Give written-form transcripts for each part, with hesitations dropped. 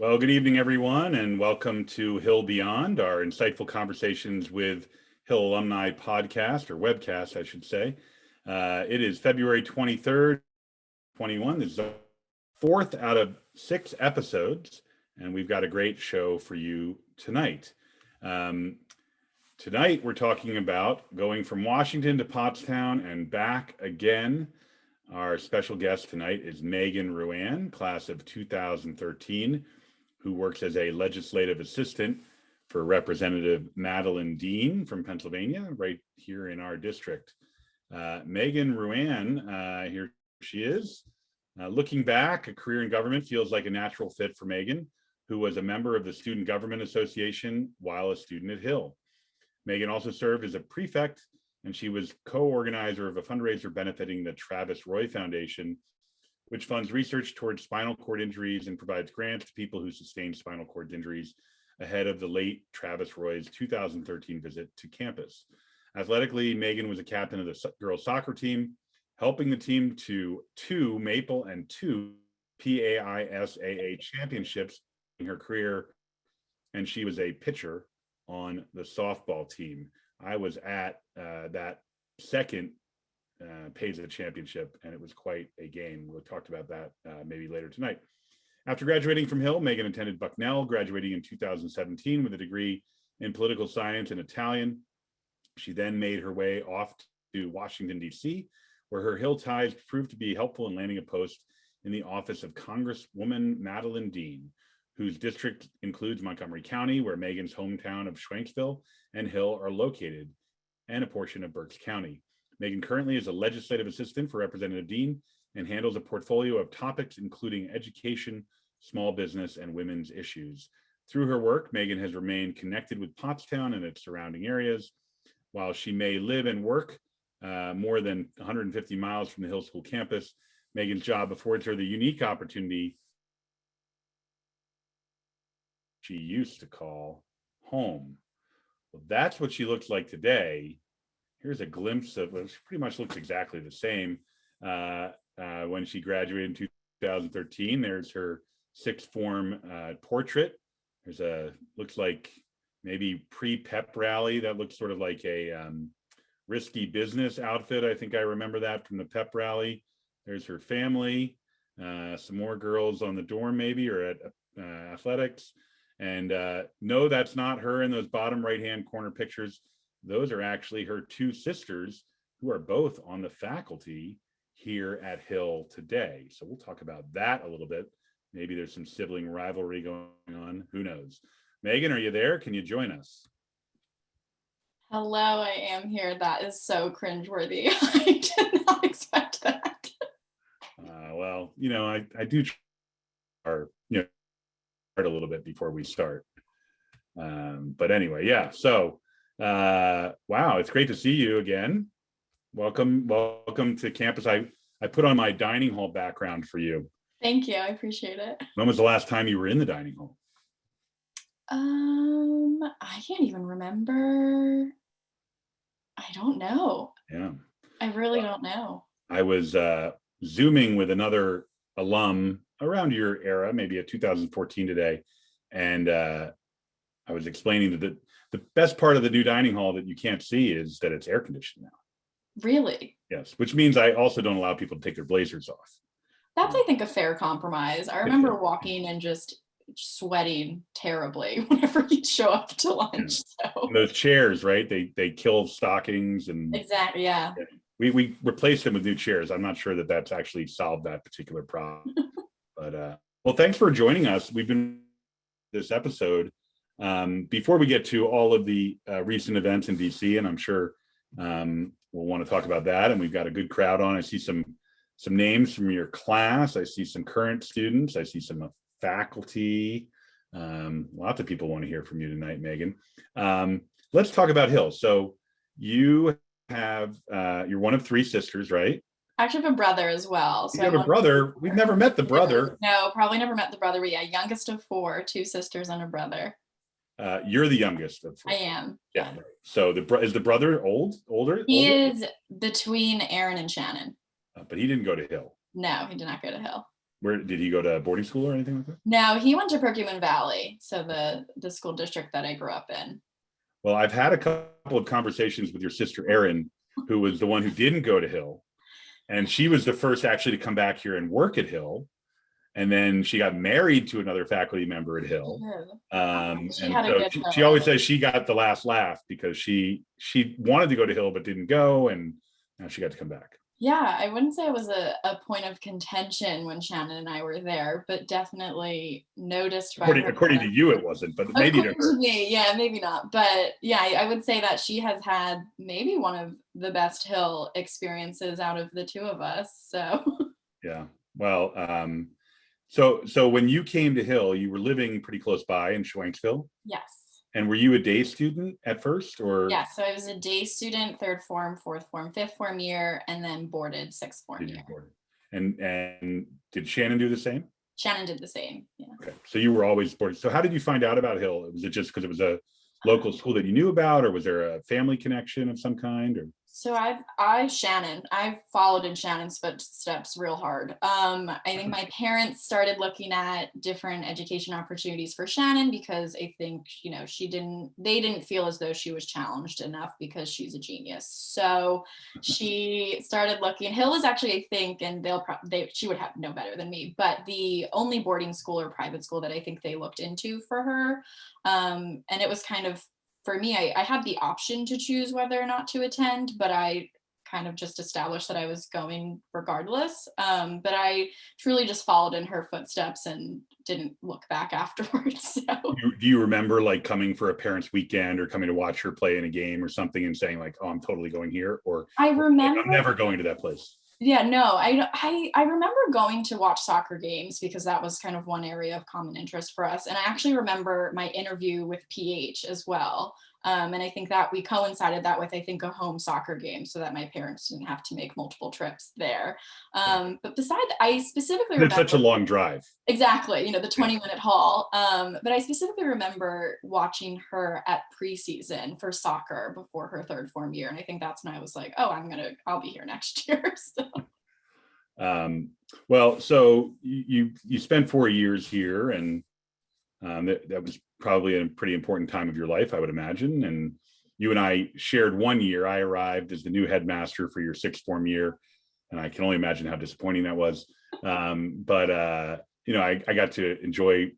Well, good evening, everyone, and welcome to Hill Beyond, our insightful conversations with Hill Alumni podcast, or webcast, I should say. It is February 23rd, 21. This is the fourth out of 6 episodes, and we've got a great show for you tonight. Tonight, we're talking about going from Washington to Pottstown and back again. Our special guest tonight is Megan Ruane, class of 2013, who works as a legislative assistant for Representative Madeleine Dean from Pennsylvania, right here in our district. Megan Ruane, here she is. Looking back, a career in government feels like a natural fit for Megan, who was a member of the Student Government Association while a student at Hill. Megan also served as a prefect, and she was co-organizer of a fundraiser benefiting the Travis Roy Foundation, which funds research towards spinal cord injuries and provides grants to people who sustained spinal cord injuries ahead of the late Travis Roy's 2013 visit to campus. Athletically, Megan was a captain of the girls soccer team, helping the team to 2 Maple and 2 PAISAA championships in her career, and she was a pitcher on the softball team. I was at that second PAISA championship, and it was quite a game. We'll talk about that maybe later tonight. After graduating from Hill, Megan attended Bucknell, graduating in 2017 with a degree in political science and Italian. She then made her way off to Washington, D.C., where her Hill ties proved to be helpful in landing a post in the office of Congresswoman Madeleine Dean, whose district includes Montgomery County, where Megan's hometown of Schwenksville and Hill are located, and a portion of Berks County. Megan currently is a legislative assistant for Representative Dean and handles a portfolio of topics including education, small business, and women's issues. Through her work, Megan has remained connected with Pottstown and its surrounding areas. While she may live and work more than 150 miles from the Hill School campus, Megan's job affords her the unique opportunity she used to call home. Well, that's what she looks like today. Here's a glimpse of what pretty much looks exactly the same when she graduated in 2013. There's her sixth form portrait. There's looks like maybe pre-pep rally. That looks sort of like a risky business outfit. I think I remember that from the pep rally. There's her family, some more girls on the dorm maybe, or at athletics. And no, that's not her in those bottom right-hand corner pictures. Those are actually her 2 sisters who are both on the faculty here at Hill today. So we'll talk about that a little bit. Maybe there's some sibling rivalry going on. Who knows? Megan, are you there? Can you join us? Hello, I am here. That is so cringeworthy. I did not expect that. Well, you know, I do start a little bit before we start. But anyway, yeah. So wow, it's great to see you again. Welcome to campus. I put on my dining hall background for you. Thank you, I appreciate it. When was the last time you were in the dining hall? I can't even remember. I don't know. Yeah. I really don't know. I was Zooming with another alum around your era, maybe at 2014 today, and I was explaining that the best part of the new dining hall that you can't see is that it's air conditioned now. Really? Yes, which means I also don't allow people to take their blazers off. That's, I think, a fair compromise. I remember walking and just sweating terribly whenever he'd show up to lunch. Yeah. So And those chairs, right? They kill stockings, and exactly, yeah. we replaced them with new chairs. I'm not sure that that's actually solved that particular problem. But well, thanks for joining us. We've been this episode. Before we get to all of the recent events in DC, and I'm sure we'll want to talk about that. And we've got a good crowd on. I see some names from your class. I see some current students. I see some faculty. Lots of people want to hear from you tonight, Megan. Let's talk about Hill. So you have you're one of three sisters, right? I actually have a brother as well. So you have a brother. We've never met the brother. No, probably never met the brother. But yeah, youngest of four, two sisters and a brother. You're the youngest of four. I am. Yeah. So is the brother older? He is between Aaron and Shannon. But he didn't go to Hill. No, he did not go to Hill. Where did he go to boarding school or anything like that? No, he went to Perkiomen Valley, so the school district that I grew up in. Well, I've had a couple of conversations with your sister Erin, who was the one who didn't go to Hill, and she was the first actually to come back here and work at Hill, and then she got married to another faculty member at Hill. And so she always says she got the last laugh because she wanted to go to Hill but didn't go, and now she got to come back. Yeah, I wouldn't say it was a point of contention when Shannon and I were there, but definitely noticed. According to you, it wasn't, but maybe to her. Me, yeah, maybe not. But yeah, I would say that she has had maybe one of the best Hill experiences out of the two of us. So yeah, well, so when you came to Hill, you were living pretty close by in Schwenksville. Yes. And were you a day student at first, or? Yeah, so I was a day student, third form, fourth form, fifth form year, and then boarded sixth form year. And did Shannon do the same? Shannon did the same. Yeah. Okay, so you were always boarded. So how did you find out about Hill? Was it just because it was a local school that you knew about, or was there a family connection of some kind? Or so I've followed in Shannon's footsteps real hard. I think my parents started looking at different education opportunities for Shannon because I think, they didn't feel as though she was challenged enough because she's a genius. So she started looking. Hill is actually, I think, and she would have no better than me, but the only boarding school or private school that I think they looked into for her. And it was kind of, for me, I had the option to choose whether or not to attend, but I kind of just established that I was going regardless. But I truly just followed in her footsteps and didn't look back afterwards. So. Do you remember like coming for a parents' weekend or coming to watch her play in a game or something and saying like, "Oh, I'm totally going here," or I remember, like, "I'm never going to that place"? Yeah, no, I remember going to watch soccer games because that was kind of one area of common interest for us. And I actually remember my interview with PH as well. And I think that we coincided that with, I think, a home soccer game so that my parents didn't have to make multiple trips there. But besides, I specifically remember. It's such a long drive. Exactly, the 20-minute haul. But I specifically remember watching her at preseason for soccer before her third form year. And I think that's when I was like, oh, I'll be here next year. So. Well, so you spent 4 years here, and that was probably a pretty important time of your life, I would imagine. And you and I shared 1 year. I arrived as the new headmaster for your sixth form year, and I can only imagine how disappointing that was. But I got to enjoy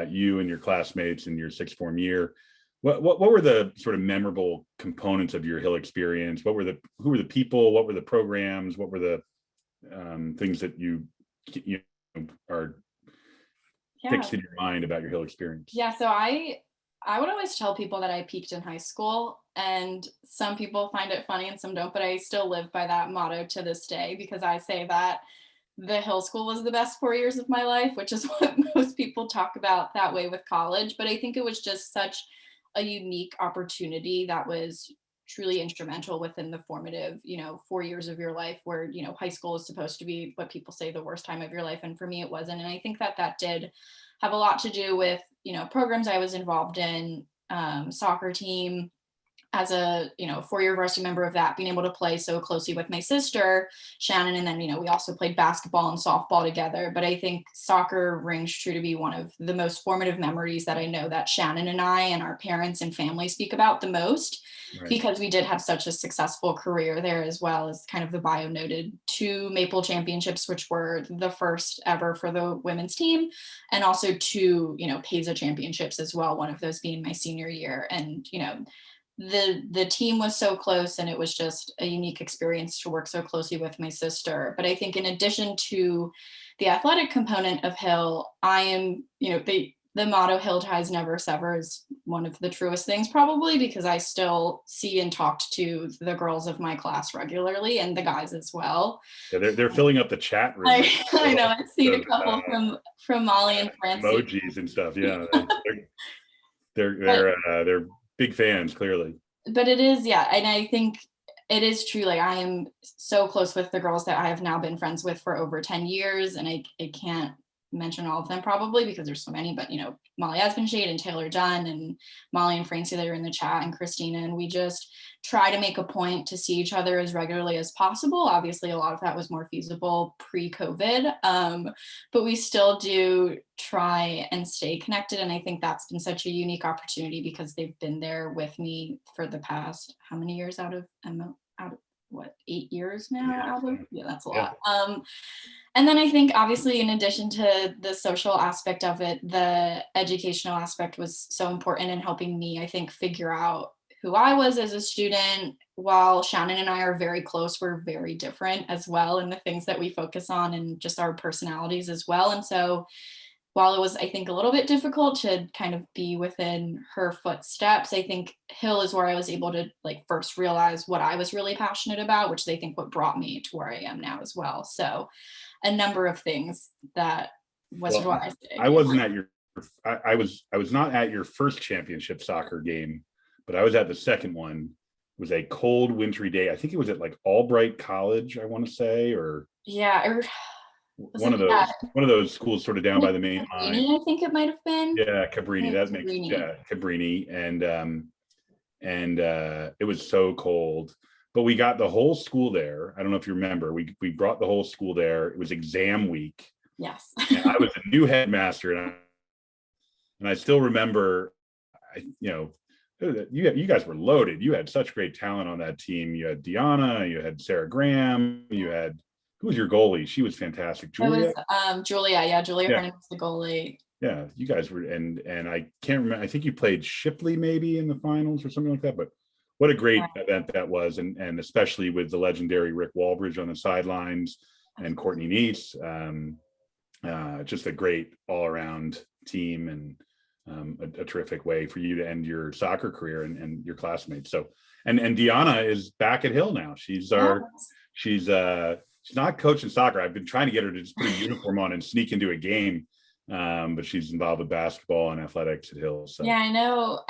you and your classmates in your sixth form year. What were the sort of memorable components of your Hill experience? Who were the people? What were the programs? What were the things that you are fixed in your mind about your Hill experience? Yeah, so I would always tell people that I peaked in high school, and some people find it funny and some don't, but I still live by that motto to this day because I say that the Hill School was the best 4 years of my life, which is what most people talk about that way with college. But I think it was just such a unique opportunity that was truly instrumental within the formative, 4 years of your life where, high school is supposed to be what people say the worst time of your life. And for me, it wasn't. And I think that did have a lot to do with, programs I was involved in, soccer team. as a, 4-year varsity member of that, being able to play so closely with my sister, Shannon, and then, we also played basketball and softball together. But I think soccer rings true to be one of the most formative memories that I know that Shannon and I and our parents and family speak about the most, Right. because we did have such a successful career there, as well as kind of the bio noted 2 Maple championships, which were the first ever for the women's team, and also 2, PASA championships as well, one of those being my senior year. And, the team was so close, and it was just a unique experience to work so closely with my sister. But I think in addition to the athletic component of Hill, I am, the motto Hill Ties Never Sever is one of the truest things, probably, because I still see and talk to the girls of my class regularly, and the guys as well. Yeah, they're filling up the chat room. I know, I've seen a couple from Molly and Francie. Emojis and stuff. Yeah, they're big fans, clearly. But it is, yeah, and I think it is true. Like, I am so close with the girls that I have now been friends with for over 10 years, and I can't mention all of them probably because there's so many, but Molly Espenshade and Taylor Dunn and Molly and Francie that are in the chat, and Christina, and we just try to make a point to see each other as regularly as possible. Obviously, a lot of that was more feasible pre-COVID, but we still do try and stay connected, and I think that's been such a unique opportunity because they've been there with me for the past, how many years out of what, 8 years now? Yeah, that's a lot. And then I think obviously, in addition to the social aspect of it, the educational aspect was so important in helping me, I think, figure out who I was as a student. While Shannon and I are very close, we're very different as well in the things that we focus on and just our personalities as well. And so while it was, I think, a little bit difficult to kind of be within her footsteps, I think Hill is where I was able to first realize what I was really passionate about, which is, I think, what brought me to where I am now as well. So a number of things that was why I wasn't at your, I was not at your first championship soccer game, but I was at the second one. It was a cold, wintry day. I think it was at Albright College, I want to say, or yeah. One of those schools sort of down by the main line. I think it might have been. Yeah, Cabrini. That makes Cabrini, and it was so cold, but we got the whole school there. I don't know if you remember. We brought the whole school there. It was exam week. Yes. I was a new headmaster, and I still remember. You guys were loaded. You had such great talent on that team. You had Deanna. You had Sarah Graham. You had. Who was your goalie? She was fantastic. Julia. It was Julia. Yeah, Julia Hernan was the goalie. Yeah, you guys were, and I can't remember. I think you played Shipley maybe in the finals or something like that. But what a great event that was, and especially with the legendary Rick Walbridge on the sidelines and Courtney Neese. Just a great all-around team, and a terrific way for you to end your soccer career and your classmates. So, and Deanna is back at Hill now. She's not coaching soccer. I've been trying to get her to just put a uniform on and sneak into a game, but she's involved with basketball and athletics at Hill. So yeah, I know.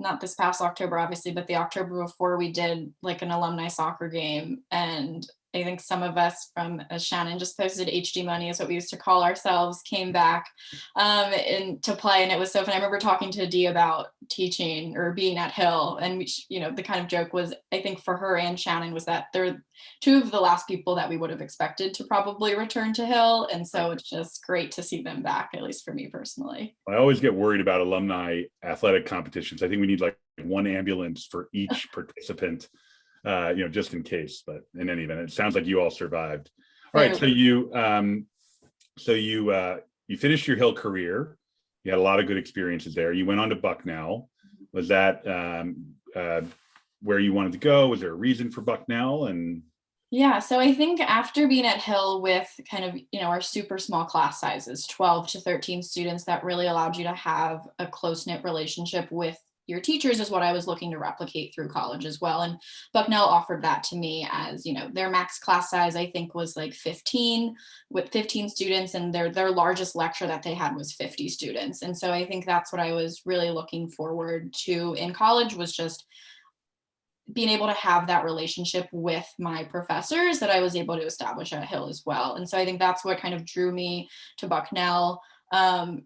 Not this past October, obviously, but the October before, we did an alumni soccer game, and I think some of us from, as Shannon just posted, HD Money is what we used to call ourselves, came back and to play, and it was so fun. I remember talking to Dee about teaching or being at Hill, and the kind of joke was, I think for her and Shannon, was that they're two of the last people that we would have expected to probably return to Hill, and so it's just great to see them back, at least for me personally. I always get worried about alumni athletic competitions. I think we need one ambulance for each participant. Just in case, but in any event, it sounds like you all survived. All right. So you finished your Hill career. You had a lot of good experiences there. You went on to Bucknell. Was that where you wanted to go? Was there a reason for Bucknell? And yeah, so I think after being at Hill with kind of, our super small class sizes, 12 to 13 students, that really allowed you to have a close-knit relationship with your teachers, is what I was looking to replicate through college as well. And Bucknell offered that to me, as their max class size, I think, was 15 students, and their largest lecture that they had was 50 students. And so I think that's what I was really looking forward to in college, was just being able to have that relationship with my professors that I was able to establish at Hill as well. And so I think that's what kind of drew me to Bucknell. And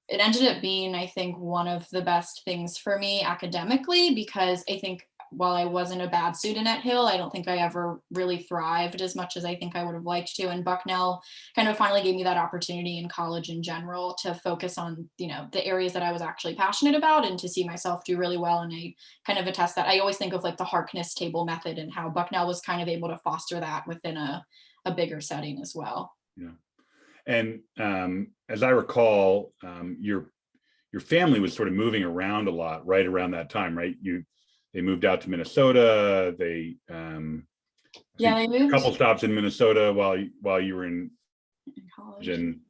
it ended up being, I think, one of the best things for me academically, because I think while I wasn't a bad student at Hill, I don't think I ever really thrived as much as I think I would have liked to. And Bucknell kind of finally gave me that opportunity in college in general to focus on, the areas that I was actually passionate about and to see myself do really well. And I kind of attest that. I always think of like the Harkness table method and how Bucknell was kind of able to foster that within a bigger setting as well. Yeah. And as I recall, your family was sort of moving around a lot right around that time, right? They moved out to Minnesota. They They a moved couple stops in Minnesota while you were in college. in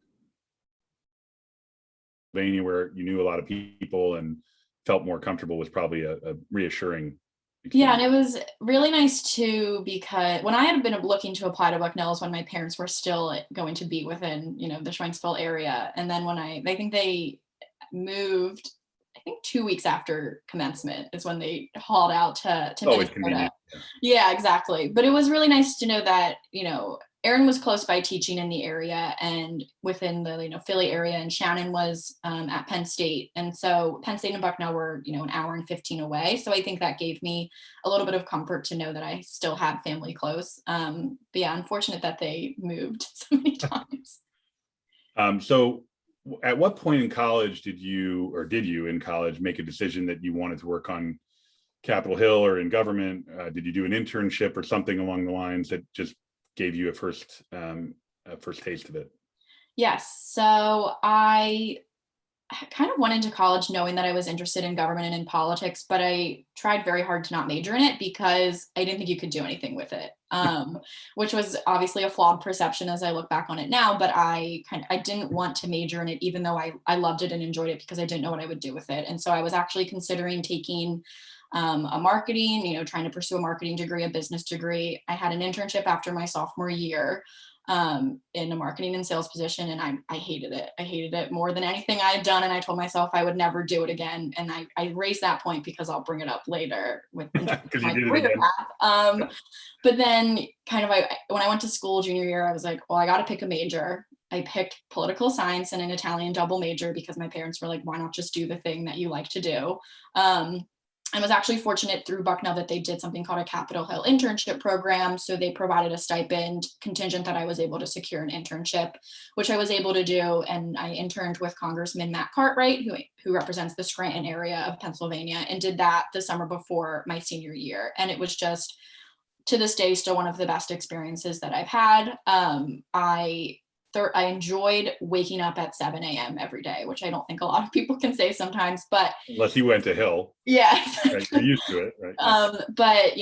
Pennsylvania, where you knew a lot of people and felt more comfortable, was probably a reassuring Yeah, and experience. it was really nice too, because when I had been looking to apply to Bucknell is when my parents were still going to be within, the Schweinsville area. And then when I think they moved, I think 2 weeks after commencement is when they hauled out to Always Minnesota. convenient. Yeah, exactly. But it was really nice to know that, Erin was close by teaching in the area and within the, Philly area, and Shannon was at Penn State. And so Penn State and Bucknell were, an hour and 15 away. So I think that gave me a little bit of comfort to know that I still had family close. But yeah, unfortunate that they moved so many times. So at what point in college did you in college make a decision that you wanted to work on Capitol Hill or in government? Did you do an internship or something along the lines that just gave you a first taste of it? Yes. So I kind of went into college knowing that I was interested in government and in politics, but I tried very hard to not major in it because I didn't think you could do anything with it, which was obviously a flawed perception as I look back on it now. But I didn't want to major in it, even though I loved it and enjoyed it, because I didn't know what I would do with it. And so I was actually considering taking a marketing, trying to pursue a marketing degree, a business degree. I had an internship after my sophomore year in a marketing and sales position. And I hated it. I hated it more than anything I had done. And I told myself I would never do it again. And I raised that point because I'll bring it up later with my career path. But then when I went to school junior year, I was like, well, I got to pick a major. I picked political science and an Italian double major because my parents were like, why not just do the thing that you like to do? I was actually fortunate through Bucknell that they did something called a Capitol Hill internship program. So they provided a stipend contingent that I was able to secure an internship, which I was able to do. And I interned with Congressman Matt Cartwright, who represents the Scranton area of Pennsylvania, and did that the summer before my senior year. And it was just, to this day, still one of the best experiences that I've had. I enjoyed waking up at 7 a.m. every day, which I don't think a lot of people can say sometimes, but unless you went to Hill. Yeah. Right, you're used to it, right? But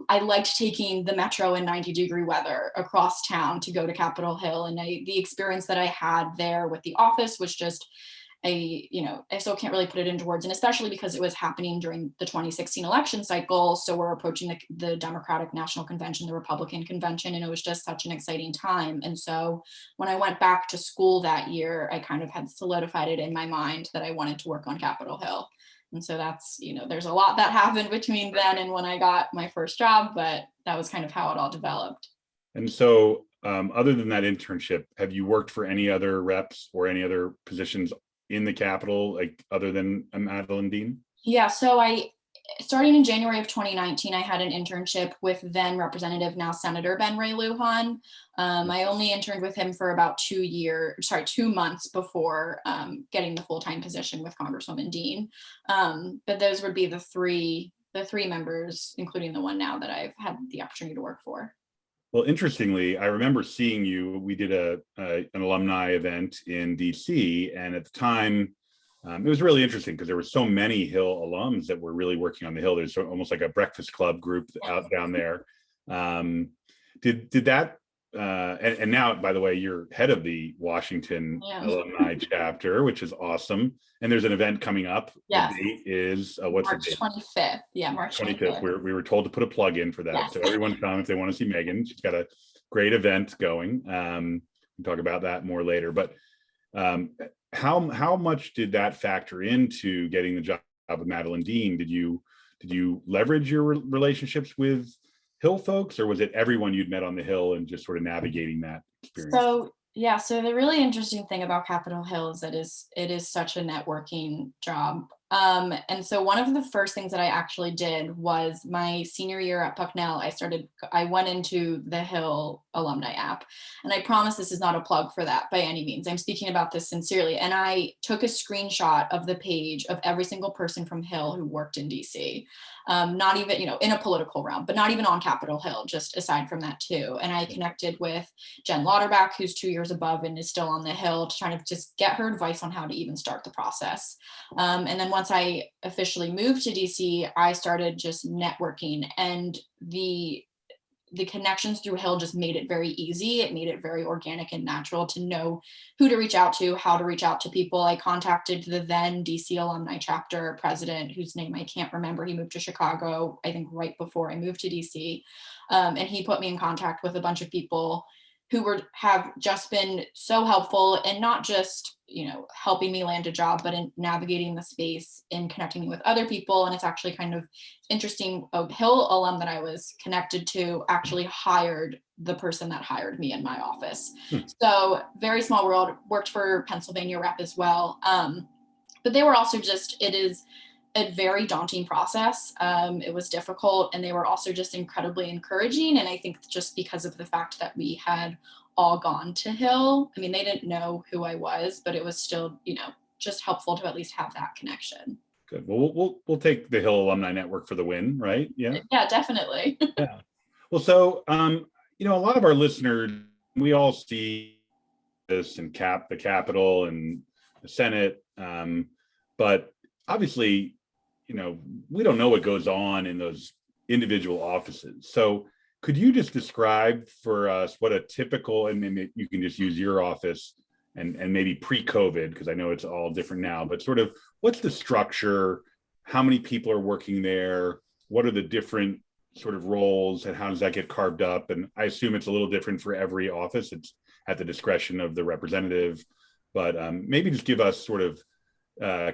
I liked taking the metro in 90-degree weather across town to go to Capitol Hill. And the experience that I had there with the office was just I still can't really put it into words, and especially because it was happening during the 2016 election cycle. So we're approaching the Democratic National Convention, the Republican convention, and it was just such an exciting time. And so when I went back to school that year, I kind of had solidified it in my mind that I wanted to work on Capitol Hill. And so that's, there's a lot that happened between then and when I got my first job, but that was kind of how it all developed. And so other than that internship, have you worked for any other reps or any other positions in the Capitol, like other than Madeleine Dean? Yeah, so starting in January of 2019, I had an internship with then Representative, now Senator Ben Ray Lujan. I only interned with him for about 2 months before getting the full-time position with Congresswoman Dean. But those would be the three members, including the one now that I've had the opportunity to work for. Well, interestingly, I remember seeing you. We did an alumni event in DC, and at the time, it was really interesting because there were so many Hill alums that were really working on the Hill. There's almost like a breakfast club group out down there. Did that? And now, by the way, you're head of the Washington Alumni Chapter, which is awesome. And there's an event coming up. Yes. The date is what's March the date? 25th. Yeah, March 25th. We were told to put a plug in for that. Yes. So everyone come if they want to see Megan. She's got a great event going. We'll talk about that more later. But how much did that factor into getting the job with Madeleine Dean? Did you leverage your relationships with Hill folks, or was it everyone you'd met on the Hill and just sort of navigating that experience? So Yeah, so the really interesting thing about Capitol Hill is that it is such a networking job. And so one of the first things that I actually did was my senior year at Bucknell, I went into the Hill alumni app. And I promise this is not a plug for that by any means. I'm speaking about this sincerely. And I took a screenshot of the page of every single person from Hill who worked in DC. Not even, in a political realm, but not even on Capitol Hill, just aside from that too. And I connected with Jen Lauterbach, who's 2 years above and is still on the Hill, to try to just get her advice on how to even start the process. And then once I officially moved to DC, I started just networking, and the connections through Hill just made it very easy. It made it very organic and natural to know who to reach out to, how to reach out to people. I contacted the then DC Alumni Chapter president, whose name I can't remember. He moved to Chicago, I think, right before I moved to DC. And he put me in contact with a bunch of people who have just been so helpful, and not just helping me land a job, but in navigating the space and connecting me with other people. And it's actually kind of interesting. A Hill alum that I was connected to actually hired the person that hired me in my office. So very small world. Worked for Pennsylvania rep as well. But they were also it is a very daunting process. It was difficult, and they were also just incredibly encouraging. And I think just because of the fact that we had all gone to Hill, I mean, they didn't know who I was, but it was still, just helpful to at least have that connection. Good. Well, we'll take the Hill Alumni Network for the win, right? Yeah. Yeah, definitely. Yeah. Well, so a lot of our listeners, we all see this and the Capitol and the Senate, but obviously, we don't know what goes on in those individual offices. So could you just describe for us what a typical, and maybe you can just use your office and maybe pre-COVID, because I know it's all different now, but sort of what's the structure, how many people are working there, what are the different sort of roles, and how does that get carved up? And I assume it's a little different for every office. It's at the discretion of the representative, but maybe just give us sort of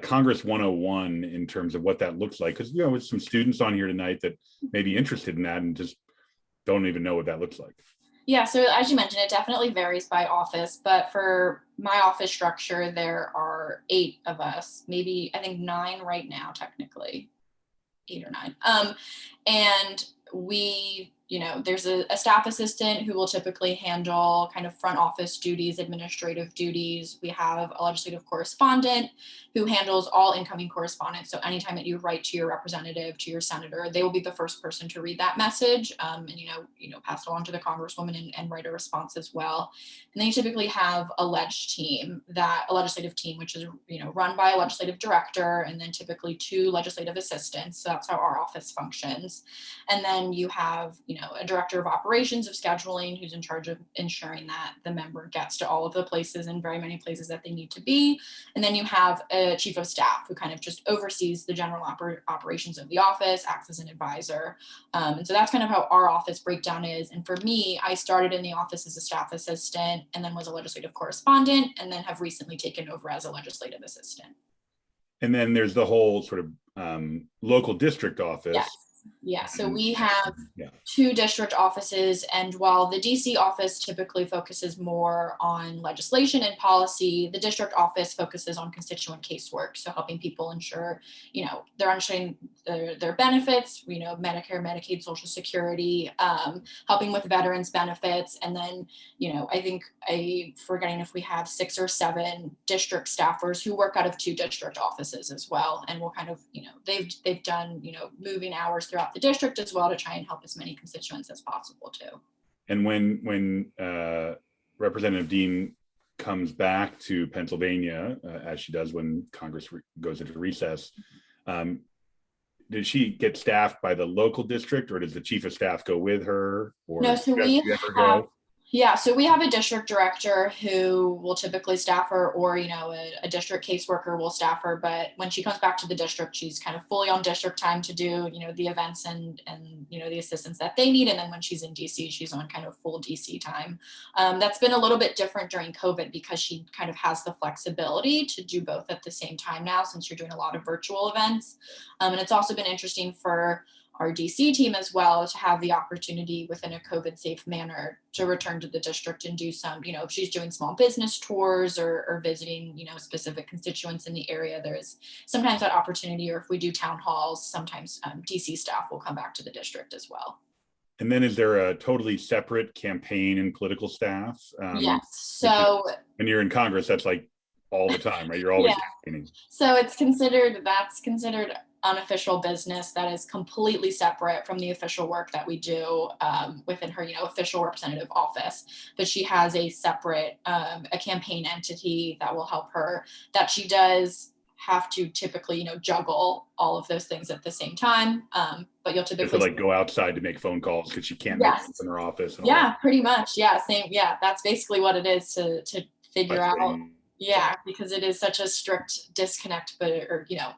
Congress 101 in terms of what that looks like, because with some students on here tonight that may be interested in that and just don't even know what that looks like. Yeah, so as you mentioned, it definitely varies by office, but for my office structure, there are 8 of us, maybe I think 9 right now, technically 8 or 9. And we, there's a staff assistant who will typically handle kind of front office duties, administrative duties. We have a legislative correspondent who handles all incoming correspondence. So anytime that you write to your representative, to your senator, they will be the first person to read that message, and pass it along to the congresswoman and write a response as well. And then you typically have a legislative team, which is run by a legislative director, and then typically 2 legislative assistants. So that's how our office functions. And then you have a director of operations, of scheduling, who's in charge of ensuring that the member gets to all of the places, and very many places that they need to be. And then you have a chief of staff who kind of just oversees the general operations of the office, acts as an advisor. And so that's kind of how our office breakdown is. And for me, I started in the office as a staff assistant, and then was a legislative correspondent, and then have recently taken over as a legislative assistant. And then there's the whole sort of local district office. Yes. Yeah, so we have 2 district offices, and while the DC office typically focuses more on legislation and policy, the district office focuses on constituent casework, so helping people ensure, they're understanding their benefits, Medicare, Medicaid, Social Security, helping with veterans benefits, and then, I think forgetting if we have 6 or 7 district staffers who work out of 2 district offices as well, and we'll kind of, they've done, moving hours throughout the district as well to try and help as many constituents as possible too. And when Representative Dean comes back to Pennsylvania, as she does when Congress goes into recess, does she get staffed by the local district, or does the chief of staff go with her? Or no, so we have a district director who will typically staff her, or a district caseworker will staff her. But when she comes back to the district, she's kind of fully on district time to do the events and the assistance that they need. And then when she's in DC, she's on kind of full DC time. That's been a little bit different during COVID, because she kind of has the flexibility to do both at the same time now, since you're doing a lot of virtual events. And it's also been interesting for our DC team as well to have the opportunity within a COVID safe manner to return to the district and do some, if she's doing small business tours or visiting, specific constituents in the area, there's sometimes that opportunity, or if we do town halls, sometimes DC staff will come back to the district as well. And then is there a totally separate campaign and political staff? Yes. So when you're in Congress, that's like all the time, right? You're always campaigning. So that's considered unofficial business that is completely separate from the official work that we do within her, official representative office. But she has a separate, a campaign entity that will help her, that she does have to typically, juggle all of those things at the same time. But you'll typically like go outside to make phone calls because she can't make it in her office. Yeah, pretty much. Yeah, same. Yeah, that's basically what it is to figure out. Yeah, because it is such a strict disconnect, but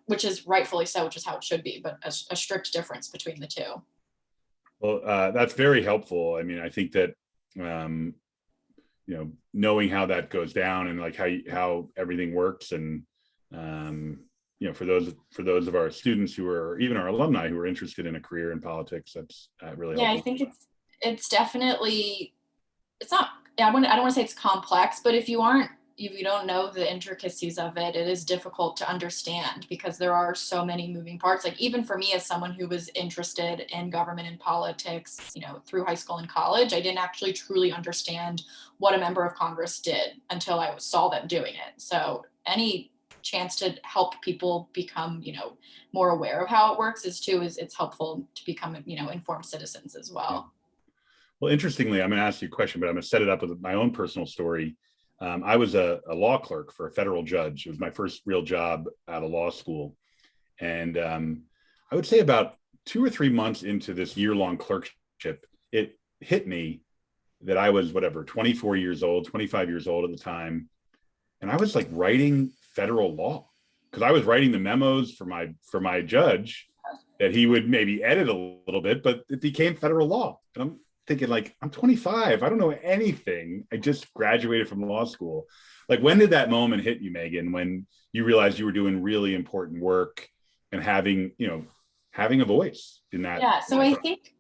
which is rightfully so, which is how it should be, but a strict difference between the two. Well, that's very helpful. I mean, I think that knowing how that goes down and like how everything works, and for those of our students who are, even our alumni who are interested in a career in politics, that's really helpful. I think it's definitely, it's not, I don't want to say it's complex, but if you don't know the intricacies of it, it is difficult to understand because there are so many moving parts. Like even for me as someone who was interested in government and politics, through high school and college, I didn't actually truly understand what a member of Congress did until I saw them doing it. So any chance to help people become, more aware of how it works it's helpful to become, informed citizens as well. Yeah. Well, interestingly, I'm going to ask you a question, but I'm going to set it up with my own personal story. I was a law clerk for a federal judge. It was my first real job out of law school. And I would say about 2 or 3 months into this year-long clerkship, it hit me that I was 24 years old, 25 years old at the time. And I was like writing federal law because I was writing the memos for my judge that he would maybe edit a little bit, but it became federal law. And I'm thinking like, I'm 25. I don't know anything. I just graduated from law school. Like, when did that moment hit you, Megan, when you realized you were doing really important work and having a voice in that? Yeah. So I think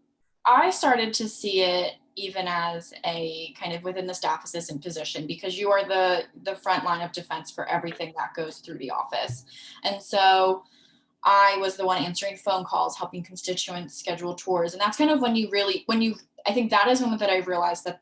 I started to see it even as a kind of within the staff assistant position, because you are the front line of defense for everything that goes through the office. And so I was the one answering phone calls, helping constituents schedule tours. And that's kind of I think that is when that I realized that,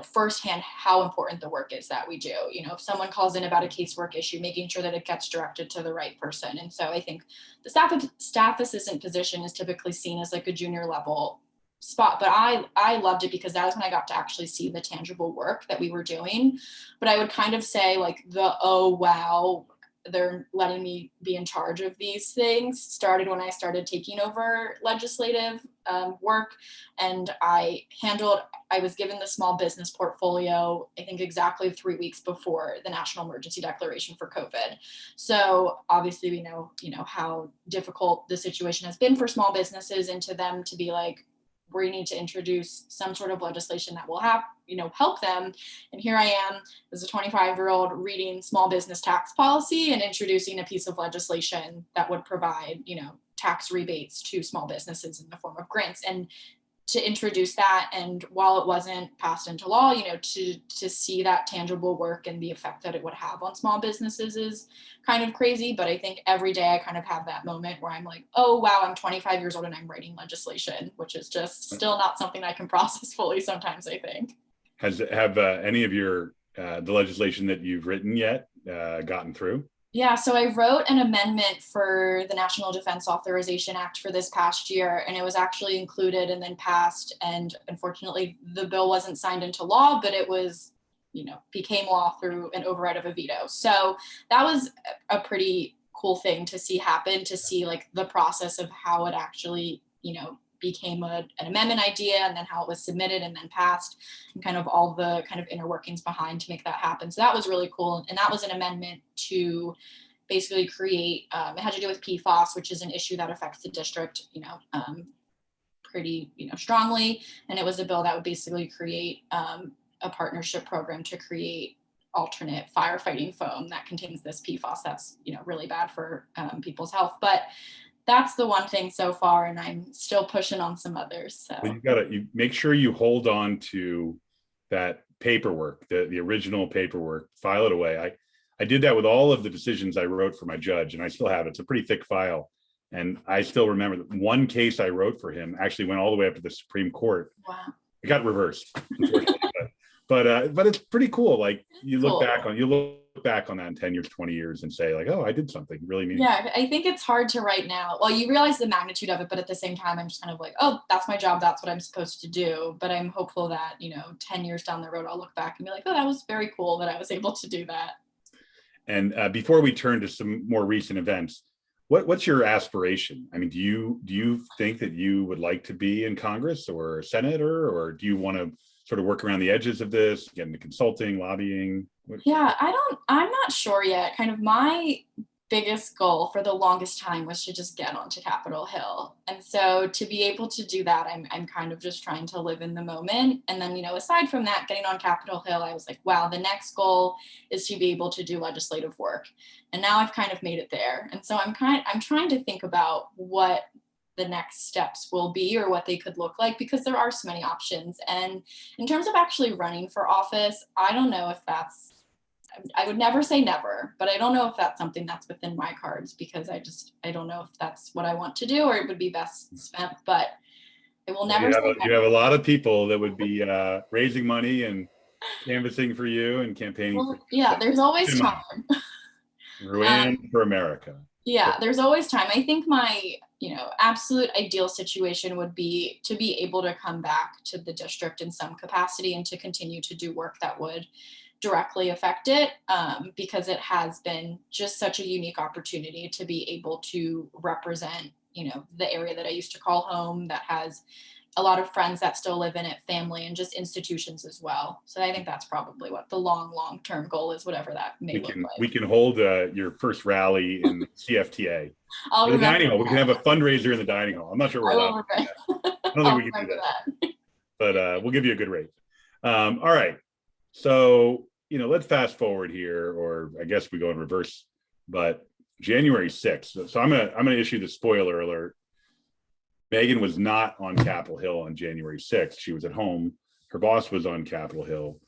firsthand how important the work is that we do. If someone calls in about a casework issue, making sure that it gets directed to the right person. And so I think the staff assistant position is typically seen as like a junior level spot, but I loved it because that was when I got to actually see the tangible work that we were doing. But I would kind of say like oh wow, they're letting me be in charge of these things started when I started taking over legislative work. And I was given the small business portfolio, I think exactly 3 weeks before the national emergency declaration for COVID. So obviously we know, how difficult the situation has been for small businesses, and to them to be like, we need to introduce some sort of legislation that will help them. And here I am as a 25-year-old reading small business tax policy and introducing a piece of legislation that would provide, tax rebates to small businesses in the form of grants. And to introduce that, and while it wasn't passed into law, to see that tangible work and the effect that it would have on small businesses is kind of crazy. But I think every day I kind of have that moment where I'm like, oh wow, I'm 25 years old and I'm writing legislation, which is just still not something I can process fully sometimes, I think. Have any of your the legislation that you've written yet gotten through? Yeah, so I wrote an amendment for the National Defense Authorization Act for this past year, and it was actually included and then passed. And unfortunately, the bill wasn't signed into law, but it was, became law through an override of a veto. So that was a pretty cool thing to see happen, to see like the process of how it actually, became an amendment idea, and then how it was submitted and then passed, and kind of all the kind of inner workings behind to make that happen. So that was really cool. And that was an amendment to basically create, it had to do with PFAS, which is an issue that affects the district, pretty, strongly. And it was a bill that would basically create a partnership program to create alternate firefighting foam that contains this PFAS that's, really bad for people's health. But that's the one thing so far, and I'm still pushing on some others. So Well, you make sure you hold on to that paperwork, the original paperwork, file it away. I did that with all of the decisions I wrote for my judge, and I still have it. It's a pretty thick file. And I still remember that one case I wrote for him actually went all the way up to the Supreme Court. wow. It got reversed, unfortunately. but it's pretty cool. Like you look back on that in 10 years, 20 years and say like, oh, I did something really meaningful. Yeah, I think it's hard to write now. Well, you realize the magnitude of it, but at the same time, I'm just kind of like, oh, that's my job. That's what I'm supposed to do. But I'm hopeful that, 10 years down the road, I'll look back and be like, oh, that was very cool that I was able to do that. And before we turn to some more recent events, what's your aspiration? I mean, do you think that you would like to be in Congress or a senator, or do you want to sort of work around the edges of this, get into consulting, lobbying? Yeah, I'm not sure yet. Kind of my biggest goal for the longest time was to just get onto Capitol Hill. And so to be able to do that, I'm kind of just trying to live in the moment. And then, aside from that, getting on Capitol Hill, I was like, wow, the next goal is to be able to do legislative work. And now I've kind of made it there. And so I'm trying to think about what the next steps will be or what they could look like, because there are so many options. And in terms of actually running for office, I don't know if I would never say never, but I don't know if that's something that's within my cards, because I don't know if that's what I want to do or it would be best spent, but I will never say You have a lot of people that would be raising money and canvassing for you and campaigning for you. Yeah, there's always time. Ruane for America. Yeah, there's always time. I think my, absolute ideal situation would be to be able to come back to the district in some capacity and to continue to do work that would directly affect it, because it has been just such a unique opportunity to be able to represent, the area that I used to call home, that has a lot of friends that still live in it, family, and just institutions as well. So I think that's probably what the long-term goal is, whatever that may look like. We can hold your first rally in the CFTA. I'll the dining hall. that. We can have a fundraiser in the dining hall. I'm not sure we're allowed. I don't think we can do that. But we'll give you a good rate. All right. So, let's fast forward here, or I guess we go in reverse, but January 6th. So I'm gonna issue the spoiler alert. Megan was not on Capitol Hill on January 6th. She was at home. Her boss was on Capitol Hill.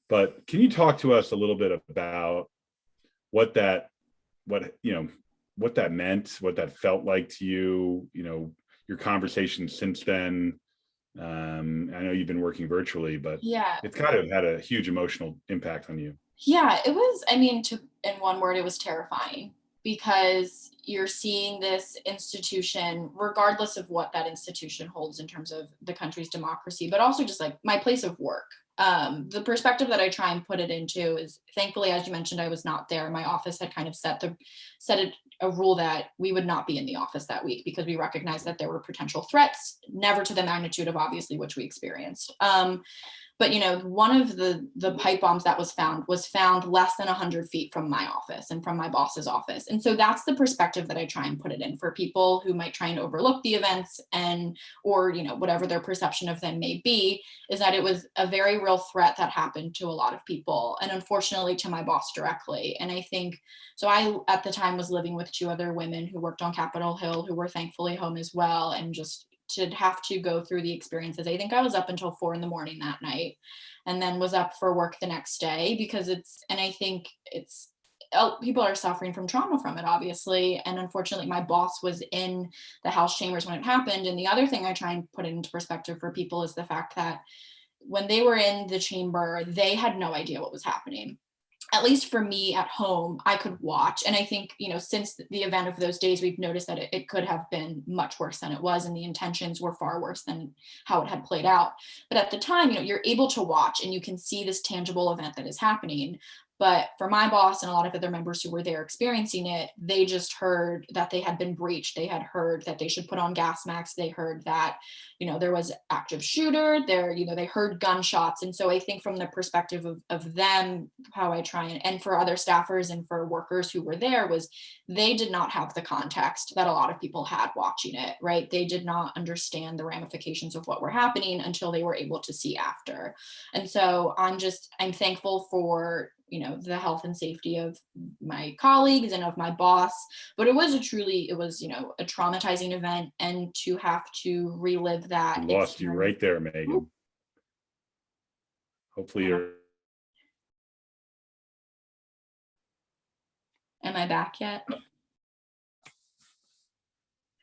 But can you talk to us a little bit about what that meant, what that felt like to you, your conversations since then? I know you've been working virtually, but yeah, it's kind of had a huge emotional impact on you. Yeah, it was, in one word, it was terrifying, because you're seeing this institution, regardless of what that institution holds in terms of the country's democracy, but also just like my place of work. The perspective that I try and put it into is, thankfully, as you mentioned, I was not there. My office had kind of set a rule that we would not be in the office that week, because we recognized that there were potential threats, never to the magnitude of obviously which we experienced. But one of the pipe bombs that was found less than 100 feet from my office and from my boss's office. And so that's the perspective that I try and put it in for people who might try and overlook the events, or whatever their perception of them may be, is that it was a very real threat that happened to a lot of people, and unfortunately to my boss directly. And I think, so I at the time was living with two other women who worked on Capitol Hill, who were thankfully home as well, and just to have to go through the experiences. I think I was up until 4 a.m. that night, and then was up for work the next day, because I think people are suffering from trauma from it, obviously. And unfortunately, my boss was in the House chambers when it happened. And the other thing I try and put it into perspective for people is the fact that when they were in the chamber, they had no idea what was happening. At least for me at home, I could watch. And I think, since the event of those days, we've noticed that it could have been much worse than it was. And the intentions were far worse than how it had played out. But at the time, you're able to watch and you can see this tangible event that is happening. But for my boss and a lot of other members who were there experiencing it, they just heard that they had been breached. They had heard that they should put on gas masks. They heard that, there was active shooter there, they heard gunshots. And so I think from the perspective of them, how I try and for other staffers and for workers who were there, was they did not have the context that a lot of people had watching it, right? They did not understand the ramifications of what were happening until they were able to see after. And so I'm thankful for the health and safety of my colleagues and of my boss. But it was a traumatizing event, and to have to relive that. We lost you right there, Megan. Hopefully you're. Am I back yet?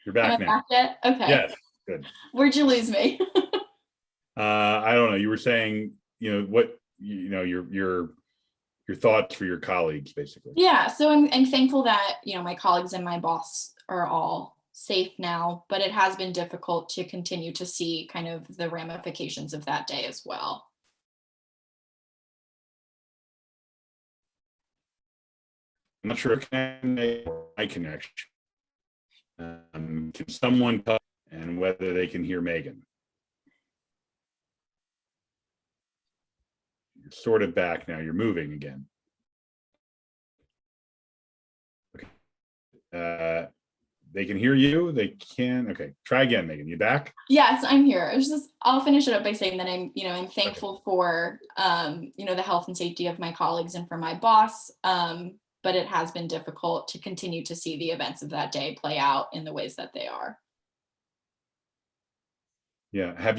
You're back Am I now. back yet? Okay. Yes, good. Where'd you lose me? I don't know. You were saying, what, your thoughts for your colleagues, basically. Yeah, so I'm thankful that my colleagues and my boss are all safe now, but it has been difficult to continue to see kind of the ramifications of that day as well. I'm not sure if my connection. Can someone talk and whether they can hear Megan? You're sort of back now. You're moving again. Okay. They can hear you. They can. Okay. Try again, Megan. You back? Yes, I'm here. I'll finish it up by saying that I'm thankful for, the health and safety of my colleagues and for my boss. But it has been difficult to continue to see the events of that day play out in the ways that they are. Yeah. I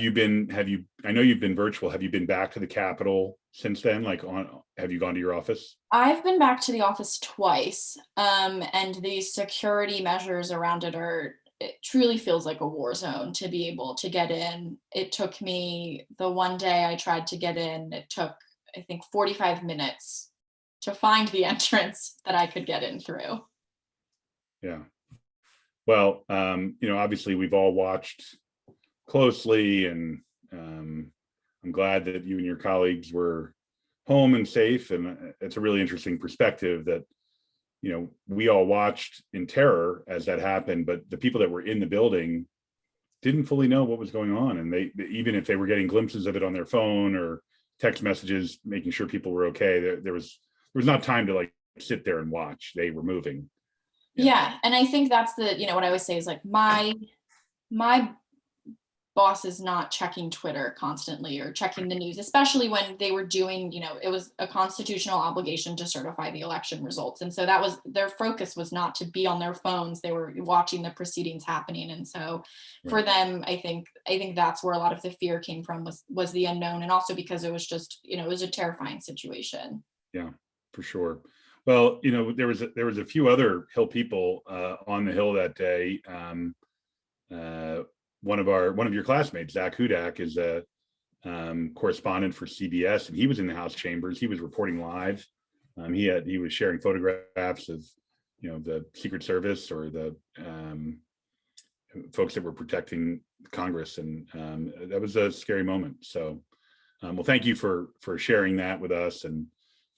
know you've been virtual. Have you been back to the Capitol since then? Have you gone to your office? I've been back to the office twice. And the security measures around it truly feels like a war zone to be able to get in. It took me, the one day I tried to get in, it took, I think, 45 minutes to find the entrance that I could get in through. Yeah. Well, obviously we've all watched closely, and I'm glad that you and your colleagues were home and safe. And it's a really interesting perspective that, we all watched in terror as that happened, but the people that were in the building didn't fully know what was going on. And they even if they were getting glimpses of it on their phone or text messages, making sure people were okay, there was not time to sit there and watch. They were moving. Yeah. And I think that's what I always say is my boss is not checking Twitter constantly or checking the news, especially when they were doing, it was a constitutional obligation to certify the election results. And so that was their focus, was not to be on their phones. They were watching the proceedings happening. And so for them, I think that's where a lot of the fear came from, was the unknown. And also because it was just, it was a terrifying situation. Yeah, for sure. Well, there was a few other Hill people on the Hill that day. One of your classmates, Zach Hudak, is a correspondent for CBS, and he was in the House chambers. He was reporting live. He was sharing photographs of the Secret Service or the folks that were protecting Congress, and that was a scary moment. So, well, thank you for sharing that with us, and